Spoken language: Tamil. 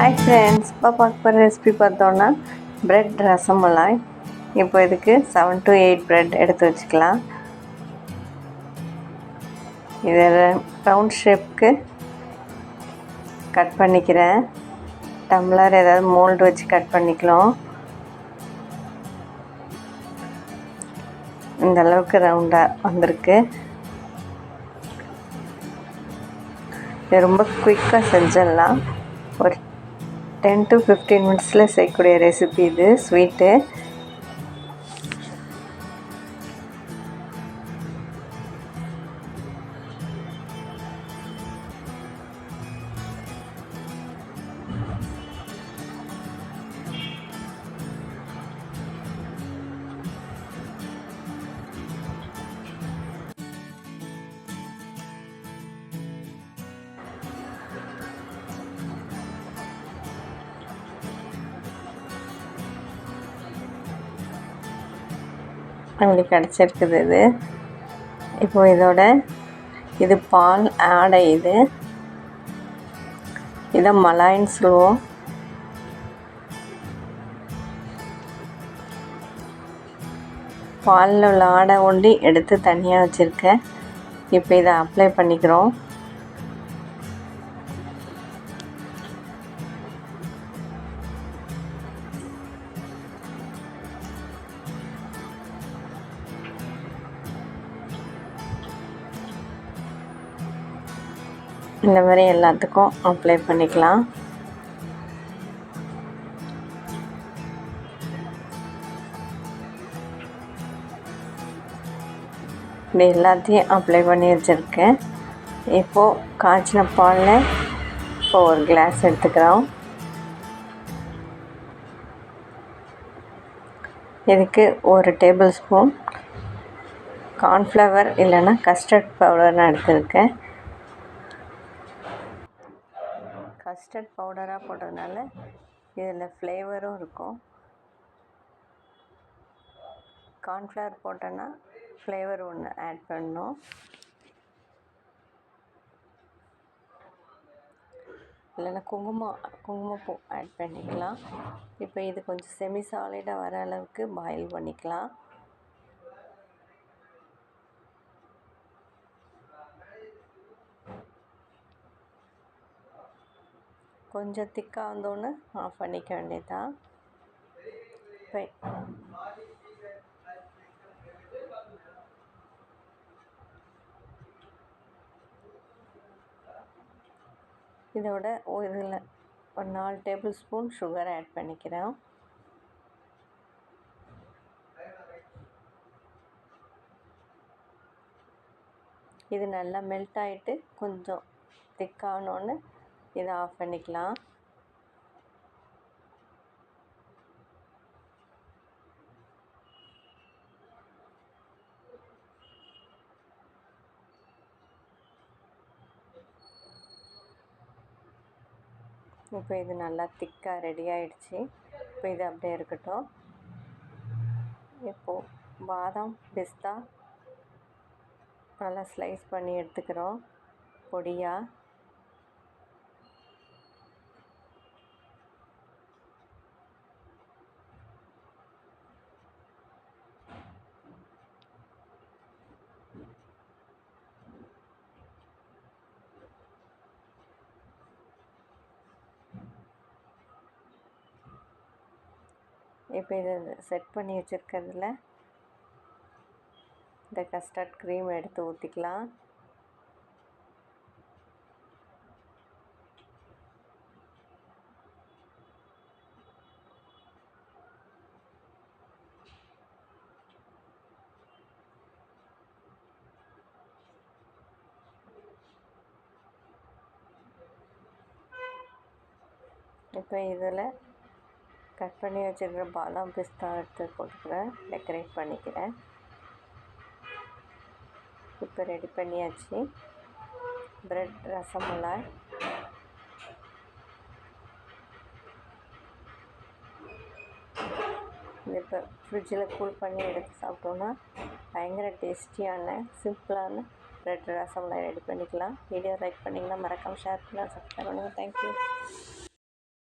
ஹாய் ஃப்ரெண்ட்ஸ், இப்போ பார்க்க போகிற ரெசிபி பார்த்தோன்னா பிரெட் ரசமலாய். இப்போ இதுக்கு 7 to 8 பிரெட் எடுத்து வச்சுக்கலாம். இதை ரவுண்ட் ஷேப்க்கு கட் பண்ணிக்கிறேன். டம்ளர் ஏதாவது மோல்டு வச்சு கட் பண்ணிக்கலாம். இந்த அளவுக்கு ரவுண்டாக வந்திருக்கு. இது ரொம்ப குயிக்காக செஞ்சிடலாம். ஒரு 10 to 15 மினிட்ஸில் செய்யக்கூடிய ரெசிபி இது. ஸ்வீட்டு நம்மளுக்கு கிடச்சிருக்குது. இது இப்போ இது பால் ஆடை. இதை மலாயின்னு சொல்லுவோம். பாலில் உள்ள ஆடை ஒண்டி எடுத்து தனியாக வச்சுருக்கேன். இப்போ இதை அப்ளை பண்ணிக்கிறோம். இந்த மாதிரி எல்லாத்துக்கும் அப்ளை பண்ணிக்கலாம். இப்படி எல்லாத்தையும் அப்ளை பண்ணி வச்சுருக்கேன். இப்போது காய்ச்சின பாலில் இப்போ ஒரு கிளாஸ் எடுத்துக்கிறோம். இதுக்கு ஒரு டேபிள் ஸ்பூன் கார்ன்ஃப்ளவர் இல்லைன்னா கஸ்டர்ட் பவுடர் நான் எடுத்துருக்கேன். கஸ்டர்ட் பவுடராக போட்டதுனால இதில் ஃப்ளேவரும் இருக்கும். கார்ன்ஃப்ளவர் போட்டோன்னா ஃப்ளேவர் ஒன்று ஆட் பண்ணணும். இல்லைன்னா குங்குமப்பூ ஆட் பண்ணிக்கலாம். இப்போ இது கொஞ்சம் செமி சாலிடாக வர அளவுக்கு பாயில் பண்ணிக்கலாம். கொஞ்சம் திக்காக வந்தோன்னு ஆஃப் பண்ணிக்க வேண்டியதுதான். இதோட இதில் ஒரு 4 டேபிள் ஸ்பூன் சுகர் ஆட் பண்ணிக்கிறேன். இது நல்லா மெல்ட் ஆகிட்டு கொஞ்சம் திக்காகணுன்னு இதை ஆஃப் பண்ணிக்கலாம். இப்போ இது நல்லா திக்காக ரெடி ஆகிடுச்சு. இப்போ இது அப்படியே இருக்கட்டும். இப்போது பாதாம் பிஸ்தா நல்லா ஸ்லைஸ் பண்ணி எடுத்துக்கிறோம் பொடியாக. இப்போ இதை செட் பண்ணி வச்சுருக்கிறதுல இந்த கஸ்டர்ட் க்ரீம் எடுத்து ஊற்றிக்கலாம். இப்போ இதில் கட் பண்ணி வச்சுருக்கிற பாதாம் பிஸ்தா எடுத்து போட்டுக்கிறேன், டெக்கரேட் பண்ணிக்கிறேன். இப்போ ரெடி பண்ணியாச்சு பிரெட் ரசமலாய். இது இப்போ ஃப்ரிட்ஜில் கூல் பண்ணி எடுத்து சாப்பிட்டோன்னா பயங்கர டேஸ்டியான சிம்பிளான பிரெட் ரசமலாய் ரெடி பண்ணிக்கலாம். வீடியோ லைக் பண்ணிங்கன்னா மறக்காமல் ஷேர் பண்ணலாம், சப்ஸ்கிரைப் பண்ணுங்கள். தேங்க்யூ.